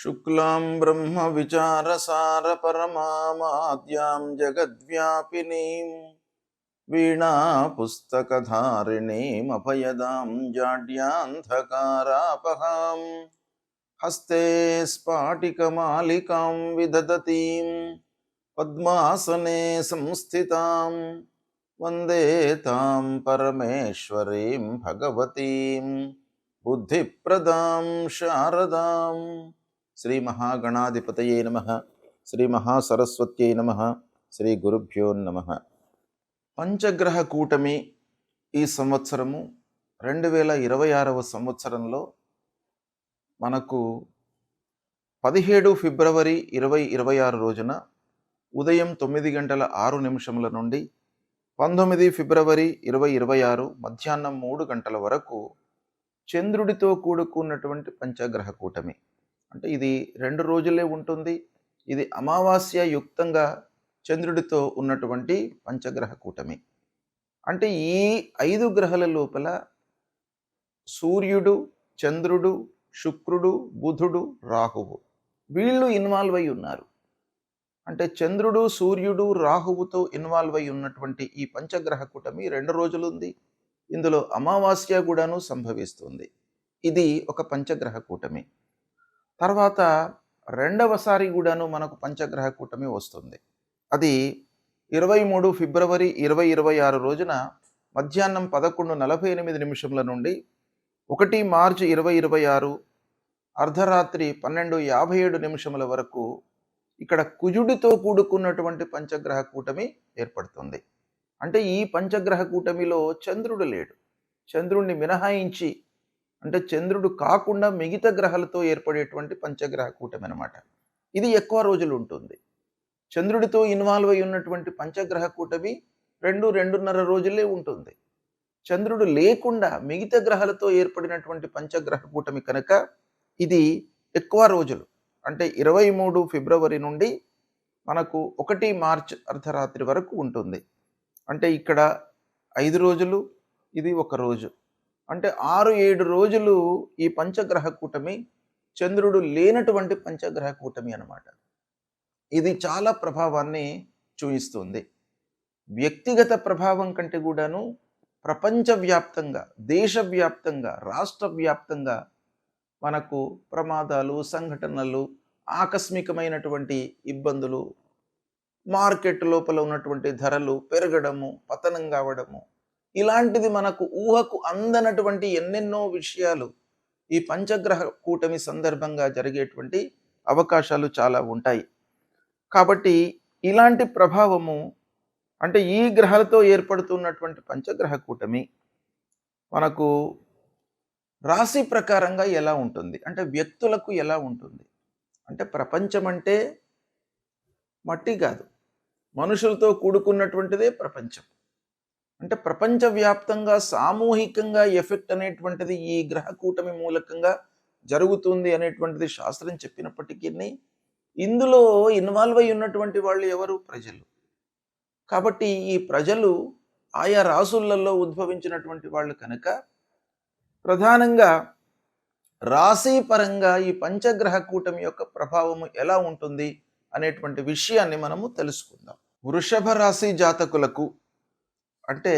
शुक्लां ब्रह्मविचारसारपरमामाद्यां जगद्व्यापिनीं वीणापुस्तकधारिणीमभयदां जाड्यान्धकारापहां हस्ते स्फाटिकमालिकां विदधतीं पद्मासने संस्थितां वन्दे तां परमेश्वरीं भगवतीं बुद्धिप्रदां शारदां। శ్రీ మహాగణాధిపతయే నమః. శ్రీ మహాసరస్వత్యై నమః. శ్రీ గురుభ్యో నమః. పంచగ్రహ కూటమి ఈ సంవత్సరము 2026వ సంవత్సరంలో మనకు 17 ఫిబ్రవరి 2026 రోజున ఉదయం 9:06 నుండి 19 ఫిబ్రవరి 2026 మధ్యాహ్నం 3 గంటల వరకు చంద్రుడితో కూడుకున్నటువంటి పంచగ్రహ కూటమి. అంటే ఇది 2 రోజులే ఉంటుంది. ఇది అమావాస్య యుక్తంగా చంద్రుడితో ఉన్నటువంటి పంచగ్రహ కూటమి. అంటే ఈ 5 గ్రహాల లోపల సూర్యుడు, చంద్రుడు, శుక్రుడు, బుధుడు, రాహువు వీళ్ళు ఇన్వాల్వ్ అయి ఉన్నారు. అంటే చంద్రుడు, సూర్యుడు, రాహువుతో ఇన్వాల్వ్ అయి ఉన్నటువంటి ఈ పంచగ్రహ కూటమి 2 రోజులు ఉంది. ఇందులో అమావాస్య కూడాను సంభవిస్తుంది. ఇది ఒక పంచగ్రహ కూటమి. తర్వాత రెండవసారి కూడాను మనకు పంచగ్రహ కూటమి వస్తుంది. అది 23 ఫిబ్రవరి 2026 రోజున మధ్యాహ్నం 11:48 నుండి 1 మార్చి 2026 అర్ధరాత్రి 12:57 వరకు ఇక్కడ కుజుడితో కూడుకున్నటువంటి పంచగ్రహ కూటమి ఏర్పడుతుంది. అంటే ఈ పంచగ్రహ కూటమిలో చంద్రుడు లేడు. చంద్రుడిని మినహాయించి అంటే చంద్రుడు కాకుండా మిగతా గ్రహాలతో ఏర్పడేటువంటి పంచగ్రహ కూటమి అన్నమాట. ఇది ఎక్కువ రోజులు ఉంటుంది. చంద్రుడితో ఇన్వాల్వ్ అయి ఉన్నటువంటి పంచగ్రహ కూటమి 2-2.5 రోజులే ఉంటుంది. చంద్రుడు లేకుండా మిగతా గ్రహాలతో ఏర్పడినటువంటి పంచగ్రహ కూటమి కనుక ఇది ఎక్కువ రోజులు. అంటే 23 ఫిబ్రవరి నుండి మనకు 1 మార్చ్ అర్ధరాత్రి వరకు ఉంటుంది. అంటే ఇక్కడ 5 రోజులు, ఇది 1 రోజు. అంటే 6-7 రోజులు ఈ పంచగ్రహ కూటమి చంద్రుడు లేనటువంటి పంచగ్రహ కూటమి అన్నమాట. ఇది చాలా ప్రభావాన్ని చూపిస్తుంది. వ్యక్తిగత ప్రభావం కంటే కూడాను ప్రపంచవ్యాప్తంగా, దేశవ్యాప్తంగా, రాష్ట్ర వ్యాప్తంగా మనకు ప్రమాదాలు, సంఘటనలు, ఆకస్మికమైనటువంటి ఇబ్బందులు, మార్కెట్ లోపల ఉన్నటువంటి ధరలు పెరగడము, పతనం కావడము, ఇలాంటిది మనకు ఊహకు అందనటువంటి ఎన్నెన్నో విషయాలు ఈ పంచగ్రహ కూటమి సందర్భంగా జరిగేటువంటి అవకాశాలు చాలా ఉంటాయి. కాబట్టి ఇలాంటి ప్రభావము అంటే ఈ గ్రహాలతో ఏర్పడుతున్నటువంటి పంచగ్రహ కూటమి మనకు రాశి ప్రకారంగా ఎలా ఉంటుంది, అంటే వ్యక్తులకు ఎలా ఉంటుంది. అంటే ప్రపంచం అంటే మట్టి కాదు, మనుషులతో కూడుకున్నటువంటిదే ప్రపంచం. అంటే ప్రపంచవ్యాప్తంగా సామూహికంగా ఎఫెక్ట్ అనేటువంటిది ఈ గ్రహ కూటమి మూలకంగా జరుగుతుంది అనేటువంటిది శాస్త్రం చెప్పినప్పటికీ ఇందులో ఇన్వాల్వ్ అయి ఉన్నటువంటి వాళ్ళు ఎవరు? ప్రజలు. కాబట్టి ఈ ప్రజలు ఆయా రాసులలో ఉద్భవించినటువంటి వాళ్ళు కనుక ప్రధానంగా రాశి పరంగా ఈ పంచగ్రహ కూటమి యొక్క ప్రభావము ఎలా ఉంటుంది అనేటువంటి విషయాన్ని మనము తెలుసుకుందాం. వృషభ రాశి జాతకులకు అంటే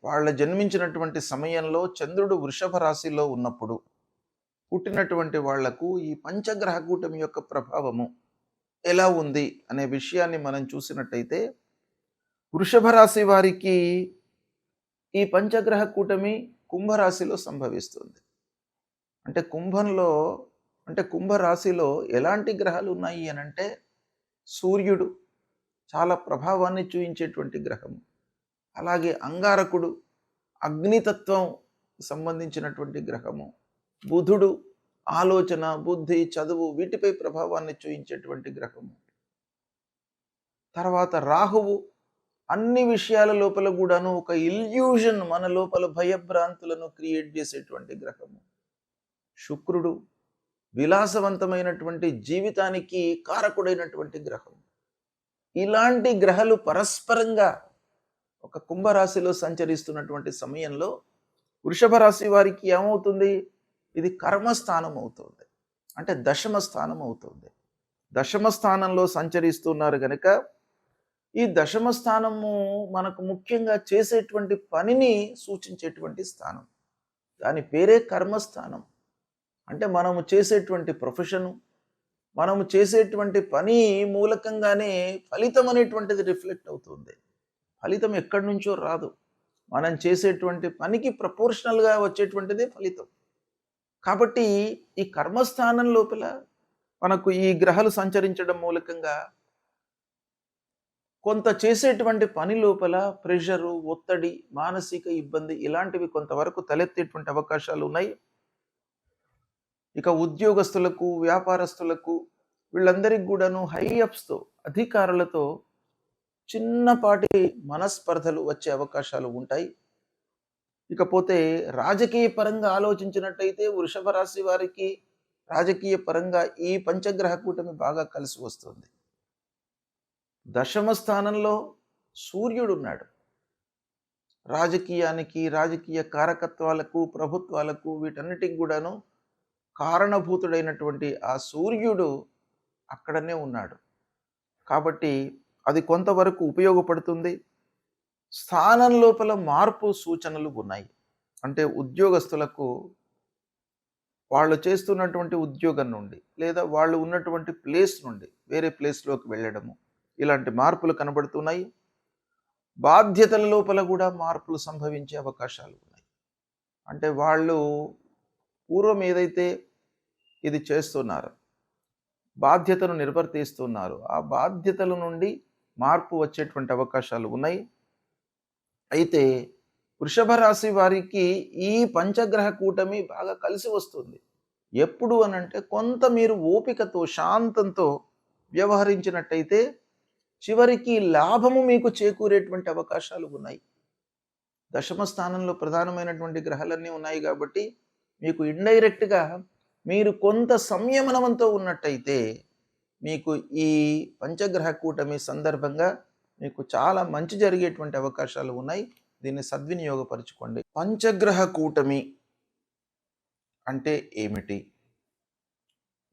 వాళ్ళ జన్మించినటువంటి సమయంలో చంద్రుడు వృషభ రాశిలో ఉన్నప్పుడు పుట్టినటువంటి వాళ్లకు ఈ పంచగ్రహ కూటమి యొక్క ప్రభావము ఎలా ఉంది అనే విషయాన్ని మనం చూసినట్టయితే వృషభ రాశి వారికి ఈ పంచగ్రహ కూటమి కుంభరాశిలో సంభవిస్తుంది. అంటే కుంభరాశిలో ఎలాంటి గ్రహాలు ఉన్నాయి అనంటే సూర్యుడు చాలా ప్రభావాన్ని చూపించేటువంటి గ్రహము, అలాగే అంగారకుడు అగ్నితత్వం సంబంధించినటువంటి గ్రహము, బుధుడు ఆలోచన, బుద్ధి, చదువు వీటిపై ప్రభావాన్ని చూపించేటువంటి గ్రహము, తర్వాత రాహువు అన్ని విషయాల లోపల కూడాను ఒక ఇల్యూషన్ మన లోపల భయభ్రాంతులను క్రియేట్ చేసేటువంటి గ్రహము, శుక్రుడు విలాసవంతమైనటువంటి జీవితానికి కారకుడైనటువంటి గ్రహం. ఇలాంటి గ్రహాలు పరస్పరంగా ఒక కుంభరాశిలో సంచరిస్తున్నటువంటి సమయంలో వృషభ రాశి వారికి ఏమవుతుంది? ఇది కర్మస్థానం అవుతుంది. అంటే దశమ స్థానం అవుతుంది. దశమ స్థానంలో సంచరిస్తున్నారు గనుక ఈ దశమ స్థానము మనకు ముఖ్యంగా చేసేటువంటి పనిని సూచించేటువంటి స్థానం. దాని పేరే కర్మస్థానం. అంటే మనము చేసేటువంటి ప్రొఫెషను, మనము చేసేటువంటి పని మూలకంగానే ఫలితం అనేటువంటిది రిఫ్లెక్ట్ అవుతుంది. ఫలితం ఎక్కడి నుంచో రాదు. మనం చేసేటువంటి పనికి ప్రపోర్షనల్గా వచ్చేటువంటిదే ఫలితం. కాబట్టి ఈ కర్మస్థానం లోపల మనకు ఈ గ్రహాలు సంచరించడం మూలకంగా కొంత చేసేటువంటి పని లోపల ప్రెషరు, ఒత్తిడి, మానసిక ఇబ్బంది ఇలాంటివి కొంతవరకు తలెత్తేటువంటి అవకాశాలు ఉన్నాయి. ఇక ఉద్యోగస్తులకు, వ్యాపారస్తులకు వీళ్ళందరికీ కూడాను హై అప్స్తో, అధికారులతో చిన్నపాటి మనస్పర్ధలు వచ్చే అవకాశాలు ఉంటాయి. ఇకపోతే రాజకీయ పరంగా ఆలోచించినట్టయితే వృషభ రాశి వారికి రాజకీయ పరంగా ఈ పంచగ్రహ కూటమి బాగా కలిసి వస్తుంది. దశమ స్థానంలో సూర్యుడు ఉన్నాడు. రాజకీయానికి, రాజకీయ కారకత్వాలకు, ప్రభుత్వాలకు వీటన్నిటికి కూడాను కారణభూతుడైనటువంటి ఆ సూర్యుడు అక్కడనే ఉన్నాడు. కాబట్టి అది కొంతవరకు ఉపయోగపడుతుంది. స్థానం లోపల మార్పు సూచనలు ఉన్నాయి. అంటే ఉద్యోగస్తులకు వాళ్ళు చేస్తున్నటువంటి ఉద్యోగం నుండి లేదా వాళ్ళు ఉన్నటువంటి ప్లేస్ నుండి వేరే ప్లేస్లోకి వెళ్ళడము ఇలాంటి మార్పులు కనబడుతున్నాయి. బాధ్యతల లోపల కూడా మార్పులు సంభవించే అవకాశాలు ఉన్నాయి. అంటే వాళ్ళు పూర్వం ఏదైతే ఇది చేస్తున్నారు, బాధ్యతను నిర్వర్తిస్తున్నారు, ఆ బాధ్యతల నుండి మార్పు వచ్చేటువంటి అవకాశాలు ఉన్నాయి. అయితే వృషభ రాశి వారికి ఈ పంచగ్రహ కూటమి బాగా కలిసి వస్తుంది. ఎప్పుడు అనంటే కొంత మీరు ఓపికతో, శాంతంతో వ్యవహరించినట్టయితే చివరికి లాభము మీకు చేకూరేటువంటి అవకాశాలు ఉన్నాయి. దశమ స్థానంలో ప్రధానమైనటువంటి గ్రహాలన్నీ ఉన్నాయి కాబట్టి మీకు ఇండైరెక్ట్గా మీరు కొంత సంయమనంతో ఉన్నట్టయితే మీకు ఈ పంచగ్రహ కూటమి సందర్భంగా మీకు చాలా మంచి జరిగేటువంటి అవకాశాలు ఉన్నాయి. దీన్ని సద్వినియోగపరచుకోండి. పంచగ్రహ కూటమి అంటే ఏమిటి?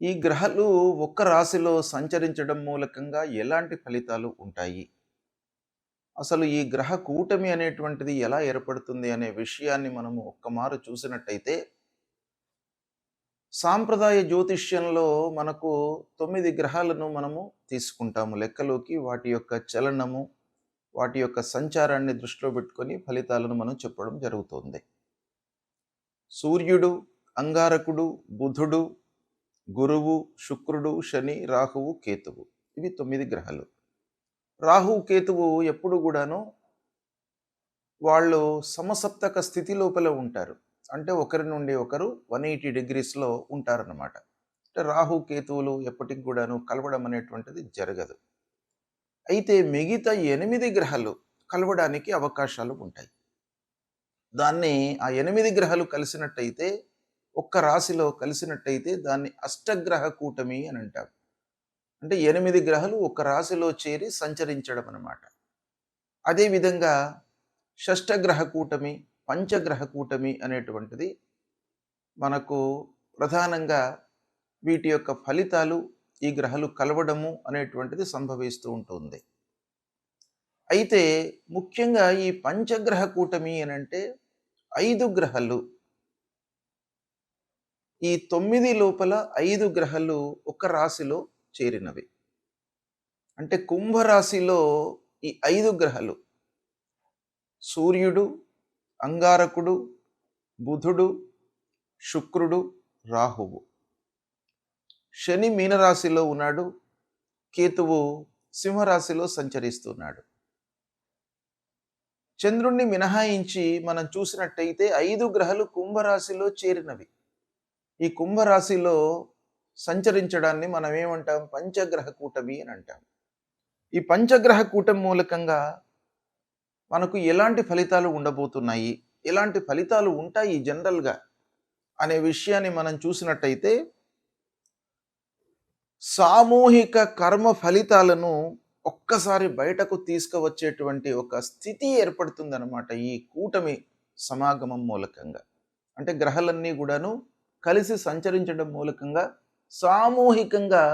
ఈ గ్రహాలు ఒక్క రాశిలో సంచరించడం మూలకంగా ఎలాంటి ఫలితాలు ఉంటాయి? అసలు ఈ గ్రహ కూటమి అనేటువంటిది ఎలా ఏర్పడుతుంది అనే విషయాన్ని మనము ఒక్కమారు చూసినట్టయితే సాంప్రదాయ జ్యోతిష్యంలో మనకు 9 గ్రహాలను మనము తీసుకుంటాము లెక్కలోకి. వాటి యొక్క చలనము, వాటి యొక్క సంచారాన్ని దృష్టిలో పెట్టుకొని ఫలితాలను మనం చెప్పడం జరుగుతుంది. సూర్యుడు, అంగారకుడు, బుధుడు, గురువు, శుక్రుడు, శని, రాహువు, కేతువు, ఇవి 9 గ్రహాలు. రాహువు, కేతువు ఎప్పుడు కూడాను వాళ్ళు సమసప్తక స్థితి లోపల ఉంటారు. అంటే ఒకరి నుండి ఒకరు 180 డిగ్రీస్లో ఉంటారన్నమాట. అంటే రాహు, కేతువులు ఎప్పటికి కూడాను కలవడం అనేటువంటిది జరగదు. అయితే మిగతా 8 గ్రహాలు కలవడానికి అవకాశాలు ఉంటాయి. దాన్ని ఆ 8 గ్రహాలు కలిసినట్టయితే, ఒక్క రాశిలో కలిసినట్టయితే దాన్ని అష్టగ్రహ కూటమి అని అంటారు. అంటే 8 గ్రహాలు ఒక రాశిలో చేరి సంచరించడం అన్నమాట. అదేవిధంగా షష్టగ్రహ కూటమి, పంచగ్రహ కూటమి అనేటువంటిది మనకు ప్రధానంగా వీటి యొక్క ఫలితాలు ఈ గ్రహాలు కలవడము అనేటువంటిది సంభవిస్తూ ఉంటుంది. అయితే ముఖ్యంగా ఈ పంచగ్రహ కూటమి అని అంటే 5 గ్రహాలు, ఈ 9 లోపల 5 గ్రహాలు ఒక రాశిలో చేరినవి. అంటే కుంభరాశిలో ఈ 5 గ్రహాలు సూర్యుడు, అంగారకుడు, బుధుడు, శుక్రుడు, రాహువు. శని మీనరాశిలో ఉన్నాడు, కేతువు సింహరాశిలో సంచరిస్తున్నాడు. చంద్రుణ్ణి మినహాయించి మనం చూసినట్టయితే 5 గ్రహాలు కుంభరాశిలో చేరినవి. ఈ కుంభరాశిలో సంచరించడాన్ని మనం ఏమంటాం? పంచగ్రహ కూటమి అని అంటాం. ఈ పంచగ్రహ కూటమి మూలకంగా మనకు ఎలాంటి ఫలితాలు ఉండబోతున్నాయి, ఎలాంటి ఫలితాలు ఉంటాయి జనరల్గా అనే విషయాన్ని మనం చూసినట్టయితే సామూహిక కర్మ ఫలితాలను ఒక్కసారి బయటకు తీసుకువచ్చేటువంటి ఒక స్థితి ఏర్పడుతుందన్నమాట ఈ కూటమి సమాగమం మూలకంగా. అంటే గ్రహాలన్నీ కూడాను కలిసి సంచరించడం మూలకంగా సామూహికంగా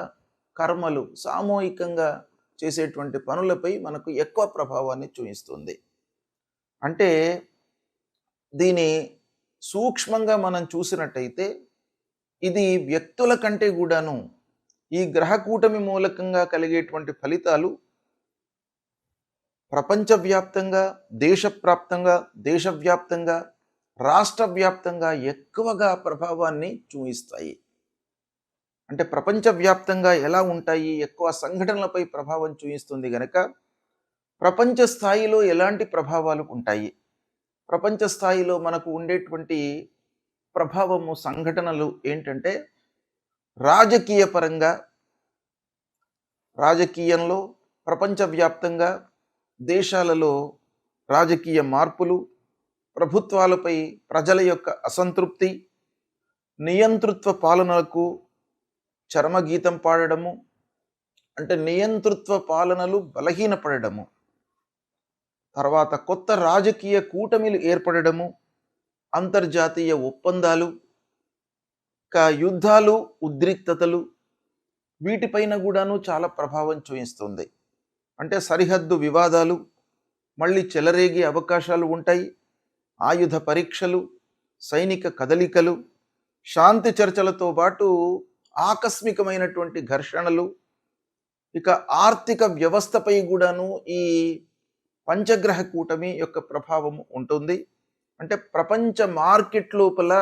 కర్మలు, సామూహికంగా చేసేటువంటి పనులపై మనకు ఎక్కువ ప్రభావాన్ని చూపిస్తుంది. అంటే దీని సూక్ష్మంగా మనం చూసినట్టయితే ఇది వ్యక్తుల కంటే కూడాను ఈ గ్రహ కూటమి మూలకంగా కలిగేటువంటి ఫలితాలు ప్రపంచవ్యాప్తంగా, దేశవ్యాప్తంగా, రాష్ట్ర వ్యాప్తంగా ఎక్కువగా ప్రభావాన్ని చూపిస్తాయి. అంటే ప్రపంచవ్యాప్తంగా ఎలా ఉంటాయి, ఎక్కువ సంఘటనలపై ప్రభావం చూపిస్తుంది గనక ప్రపంచ స్థాయిలో ఎలాంటి ప్రభావాలు ఉంటాయి, ప్రపంచ స్థాయిలో మనకు ఉండేటువంటి ప్రభావము సంఘటనలు ఏంటంటే రాజకీయ పరంగా, రాజకీయంలో ప్రపంచవ్యాప్తంగా దేశాలలో రాజకీయ మార్పులు, ప్రభుత్వాలపై ప్రజల యొక్క అసంతృప్తి, నియంతృత్వ పాలనలకు చరమగీతం పాడడము, అంటే నియంతృత్వ పాలనలు బలహీనపడము, తర్వాత కొత్త రాజకీయ కూటమిలు ఏర్పడము, అంతర్జాతీయ ఒప్పందాలు, యుద్ధాలు, ఉద్రిక్తతలు, వీటిపైన కూడాను చాలా ప్రభావం చూపిస్తుంది. అంటే సరిహద్దు వివాదాలు మళ్ళీ చెలరేగే అవకాశాలు ఉంటాయి. ఆయుధ పరీక్షలు, సైనిక కదలికలు, శాంతి చర్చలతో పాటు ఆకస్మికమైనటువంటి ఘర్షణలు, ఇక ఆర్థిక వ్యవస్థపై కూడాను ఈ పంచగ్రహ కూటమి యొక్క ప్రభావం ఉంటుంది. అంటే ప్రపంచ మార్కెట్ లోపల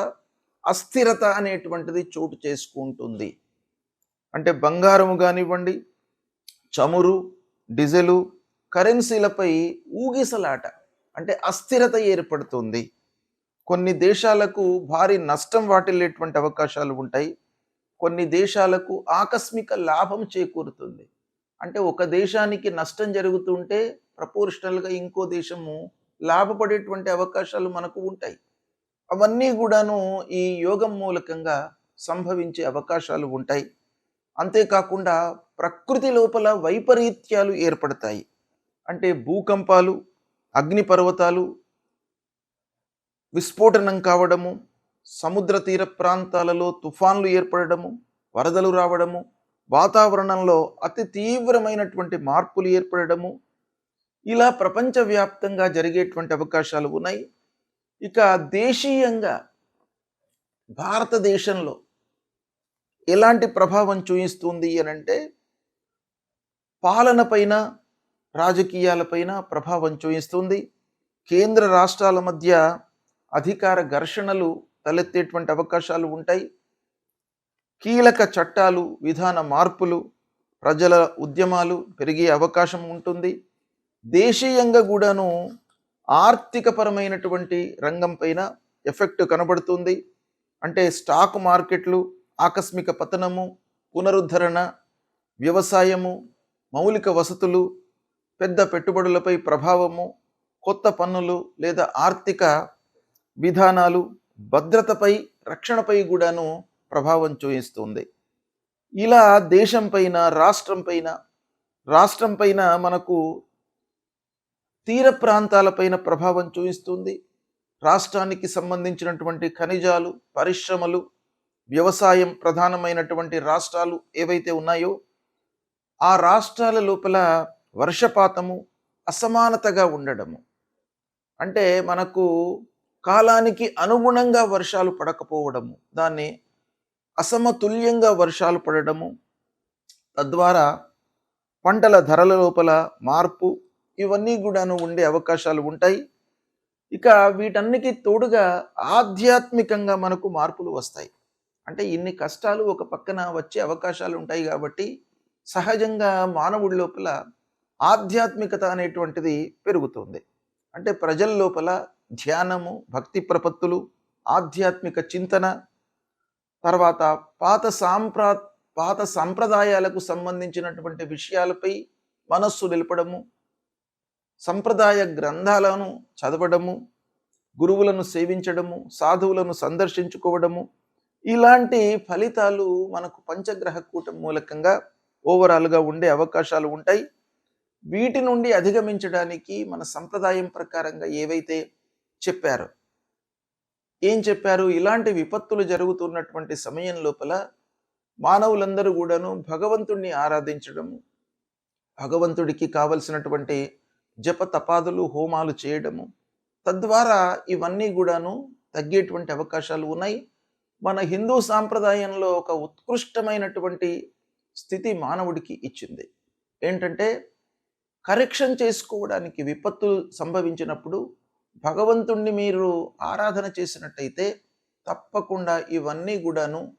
అస్థిరత అనేటువంటిది చోటు చేసుకుంటుంది. అంటే బంగారము కానివ్వండి, చమురు, డీజిలు, కరెన్సీలపై ఊగిసలాట, అంటే అస్థిరత ఏర్పడుతుంది. కొన్ని దేశాలకు భారీ నష్టం వాటిల్లేటువంటి అవకాశాలు ఉంటాయి. కొన్ని దేశాలకు ఆకస్మిక లాభం చేకూరుతుంది. అంటే ఒక దేశానికి నష్టం జరుగుతుంటే ప్రపోర్షనల్గా ఇంకో దేశము లాభపడేటువంటి అవకాశాలు మనకు ఉంటాయి. అవన్నీ కూడాను ఈ యోగం మూలకంగా సంభవించే అవకాశాలు ఉంటాయి. అంతేకాకుండా ప్రకృతి లోపల వైపరీత్యాలు ఏర్పడతాయి. అంటే భూకంపాలు, అగ్నిపర్వతాలు విస్ఫోటనం కావడము, సముద్ర తీర ప్రాంతాలలో తుఫాన్లు ఏర్పడము, వరదలు రావడము, వాతావరణంలో అతి తీవ్రమైనటువంటి మార్పులు ఏర్పడము, ఇలా ప్రపంచవ్యాప్తంగా జరిగేటువంటి అవకాశాలు ఉన్నాయి. ఇక దేశీయంగా భారతదేశంలో ఎలాంటి ప్రభావం చూపిస్తుంది అనంటే పాలనపైన, రాజకీయాలపైన ప్రభావం చూపిస్తుంది. కేంద్ర రాష్ట్రాల మధ్య అధికార ఘర్షణలు తలెత్తేటువంటి అవకాశాలు ఉంటాయి. కీలక చట్టాలు, విధాన మార్పులు, ప్రజల ఉద్యమాలు పెరిగే అవకాశం ఉంటుంది. దేశీయంగా కూడాను ఆర్థికపరమైనటువంటి రంగం పైన ఎఫెక్ట్ కనబడుతుంది. అంటే స్టాక్ మార్కెట్లు ఆకస్మిక పతనము, పునరుద్ధరణ, వ్యవసాయము, మౌలిక వసతులు, పెద్ద పెట్టుబడులపై ప్రభావము, కొత్త పన్నులు లేదా ఆర్థిక విధానాలు, భద్రతపై, రక్షణపై కూడాను ప్రభావం చూపిస్తుంది. ఇలా దేశం పైన, రాష్ట్రం పైన మనకు తీర ప్రాంతాలపైన ప్రభావం చూపిస్తుంది. రాష్ట్రానికి సంబంధించినటువంటి ఖనిజాలు, పరిశ్రమలు, వ్యవసాయం ప్రధానమైనటువంటి రాష్ట్రాలు ఏవైతే ఉన్నాయో ఆ రాష్ట్రాల లోపల వర్షపాతము అసమానతగా ఉండడము, అంటే మనకు కాలానికి అనుగుణంగా వర్షాలు పడకపోవడము, దాన్ని అసమతుల్యంగా వర్షాలు పడడము, తద్వారా పంటల ధరల లోపల మార్పు, ఇవన్నీ కూడాను ఉండే అవకాశాలు ఉంటాయి. ఇక వీటన్నికి తోడుగా ఆధ్యాత్మికంగా మనకు మార్పులు వస్తాయి. అంటే ఇన్ని కష్టాలు ఒక పక్కన వచ్చే అవకాశాలు ఉంటాయి కాబట్టి సహజంగా మానవుడి లోపల ఆధ్యాత్మికత అనేటువంటిది పెరుగుతుంది. అంటే ప్రజల లోపల ధ్యానము, భక్తి ప్రపత్తులు, ఆధ్యాత్మిక చింతన, తర్వాత పాత సంప్రదాయాలకు సంబంధించినటువంటి విషయాలపై మనస్సు నిలపడము, సంప్రదాయ గ్రంథాలను చదవడము, గురువులను సేవించడము, సాధువులను సందర్శించుకోవడము, ఇలాంటి ఫలితాలు మనకు పంచగ్రహ కూటమి మూలకంగా ఓవరాల్గా ఉండే అవకాశాలు ఉంటాయి. వీటి నుండి అధిగమించడానికి మన సంప్రదాయం ప్రకారంగా ఏవైతే చెప్పారో, ఏం చెప్పారు, ఇలాంటి విపత్తులు జరుగుతున్నటువంటి సమయం లోపల మానవులందరూ కూడాను భగవంతుణ్ణి ఆరాధించడము, భగవంతుడికి కావలసినటువంటి జప తపాదులు హోమాలు చేయడము, తద్వారా ఇవన్నీ కూడాను తగ్గేటువంటి అవకాశాలు ఉన్నాయి. మన హిందూ సాంప్రదాయంలో ఒక ఉత్కృష్టమైనటువంటి స్థితి మానవుడికి ఇచ్చింది. ఏంటంటే కరెక్షన్ చేసుకోవడానికి విపత్తులు సంభవించినప్పుడు భగవంతుణ్ణి మీరు ఆరాధన చేసినట్టయితే తప్పకుండా ఇవన్నీ కూడాను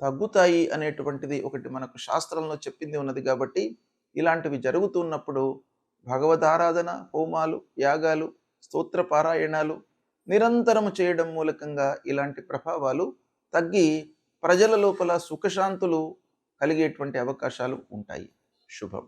తగ్గుతాయి అనేటువంటిది ఒకటి మనకు శాస్త్రంలో చెప్పింది ఉన్నది. కాబట్టి ఇలాంటివి జరుగుతున్నప్పుడు భగవదారాధన, హోమాలు, యాగాలు, స్తోత్ర పారాయణాలు నిరంతరము చేయడం మూలకంగా ఇలాంటి ప్రభావాలు తగ్గి ప్రజల లోపల సుఖశాంతులు కలిగేటువంటి అవకాశాలు ఉంటాయి. శుభం.